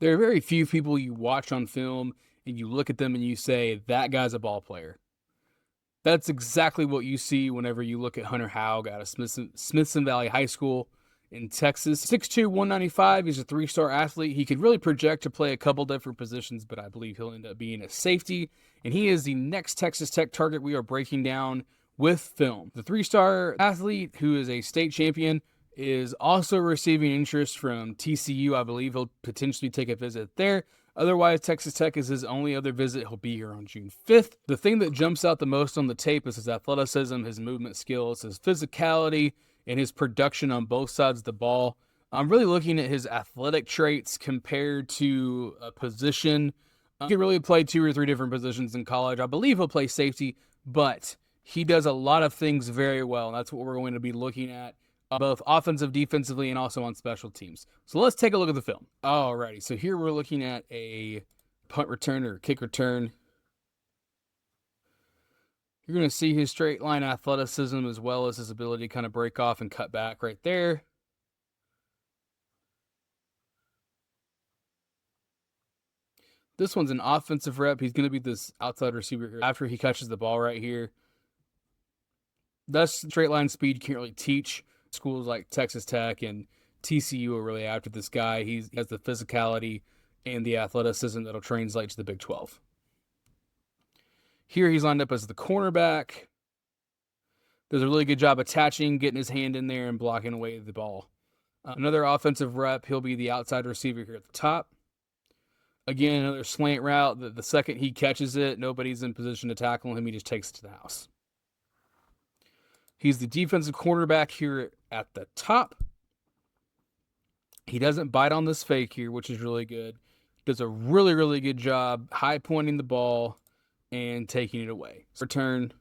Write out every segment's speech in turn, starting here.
There are very few people you watch on film and you look at them and you say, that guy's a ball player. That's exactly what you see whenever you look at Hunter Haug out of Smithson Valley High School in Texas. 6'2", 195. He's a three-star athlete. He could really project to play a couple different positions, but I believe he'll end up being a safety. And he is the next Texas Tech target we are breaking down with film. The three-star athlete, who is a state champion, is also receiving interest from TCU. I believe he'll potentially take a visit there. Otherwise, Texas Tech is his only other visit. He'll be here on June 5th. The thing that jumps out the most on the tape is his athleticism, his movement skills, his physicality, and his production on both sides of the ball. I'm really looking at his athletic traits compared to a position. He can really play 2 or 3 different positions in college. I believe he'll play safety, but he does a lot of things very well, and that's what we're going to be looking at, both offensive, defensively, and also on special teams. So let's take a look at the film. Alrighty, so here we're looking at a punt return or kick return. You're going to see his straight line athleticism as well as his ability to kind of break off and cut back right there. This one's an offensive rep. He's going to be this outside receiver here after he catches the ball right here. That's straight line speed you can't really teach. Schools like Texas Tech and TCU are really after this guy. He has the physicality and the athleticism that'll translate to the Big 12. Here he's lined up as the cornerback. Does a really good job attaching, getting his hand in there and blocking away the ball. Another offensive rep, he'll be the outside receiver here at the top. Again, another slant route. The second he catches it, nobody's in position to tackle him. He just takes it to the house. He's the defensive cornerback here at the top. He doesn't bite on this fake here, which is really good. Does a really, really good job high pointing the ball and taking it away. Return.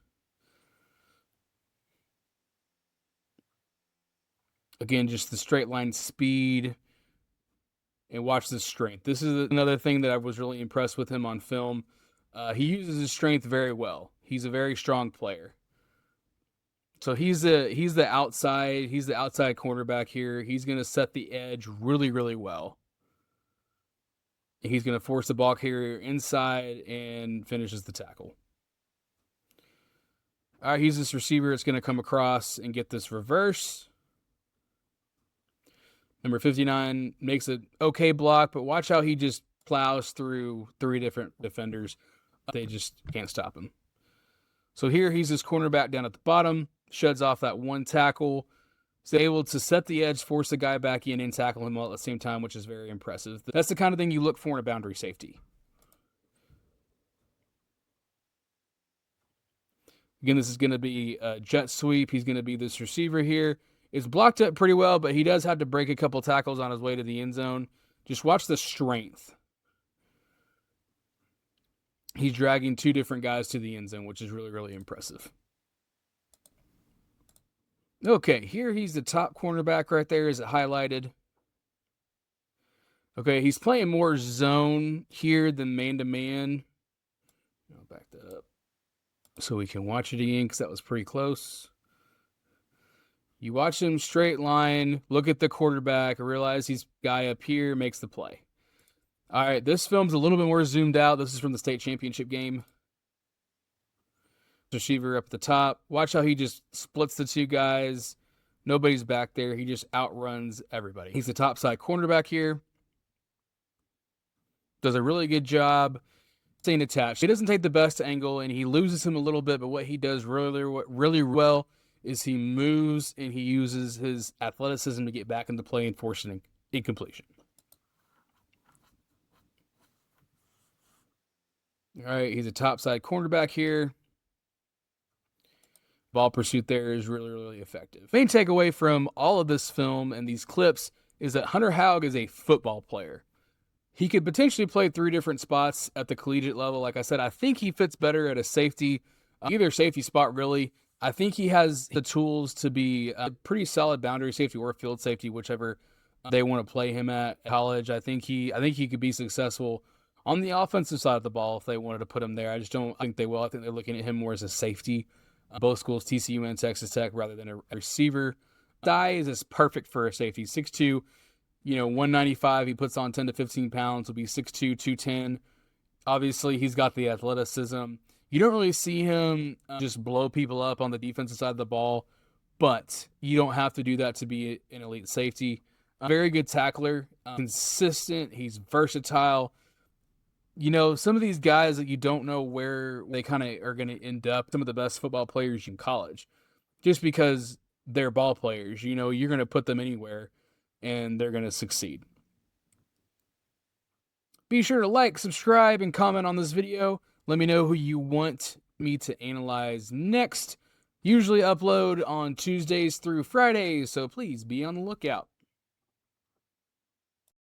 Again, just the straight line speed. And watch the strength. This is another thing that I was really impressed with him on film. He uses his strength very well. He's a very strong player. So he's the outside cornerback here. He's going to set the edge really, really well. He's going to force the ball carrier inside and finishes the tackle. All right, he's this receiver. It's going to come across and get this reverse. Number 59 makes an okay block, but watch how he just plows through 3 different defenders. They just can't stop him. So here he's this cornerback down at the bottom, sheds off that one tackle. He's able to set the edge, force the guy back in, and tackle him all at the same time, which is very impressive. That's the kind of thing you look for in a boundary safety. Again, this is going to be a jet sweep. He's going to be this receiver here. It's blocked up pretty well, but he does have to break a couple tackles on his way to the end zone. Just watch the strength. He's dragging 2 different guys to the end zone, which is really, really impressive. Okay, here he's the top cornerback right there. Is it highlighted? Okay, he's playing more zone here than man-to-man. I'll back that up so we can watch it again because that was pretty close. You watch him straight line, look at the quarterback, realize he's guy up here, makes the play. All right, this film's a little bit more zoomed out. This is from the state championship game. Receiver up at the top. Watch how he just splits the 2 guys. Nobody's back there. He just outruns everybody. He's the top side cornerback here. Does a really good job staying attached. He doesn't take the best angle, and he loses him a little bit, but what he does really well is he moves and he uses his athleticism to get back into play and force an incompletion. All right, he's a topside cornerback here. Ball pursuit there is really, really effective. Main takeaway from all of this film and these clips is that Hunter Haug is a football player. He could potentially play 3 different spots at the collegiate level. Like I said, I think he fits better at a safety, either safety spot really. I think he has the tools to be a pretty solid boundary safety or field safety, whichever they want to play him at college. I think he could be successful on the offensive side of the ball if they wanted to put him there. I just don't think they will. I think they're looking at him more as a safety. Both schools, TCU and Texas Tech, rather than a receiver. Size is perfect for a safety. 6'2", 195, he puts on 10 to 15 pounds, will be 6'2", 210. Obviously, he's got the athleticism. You don't really see him just blow people up on the defensive side of the ball, but you don't have to do that to be an elite safety. Very good tackler, consistent, he's versatile. Some of these guys that you don't know where they kind of are going to end up, some of the best football players in college, just because they're ball players. You're going to put them anywhere, and they're going to succeed. Be sure to like, subscribe, and comment on this video. Let me know who you want me to analyze next. Usually upload on Tuesdays through Fridays, so please be on the lookout.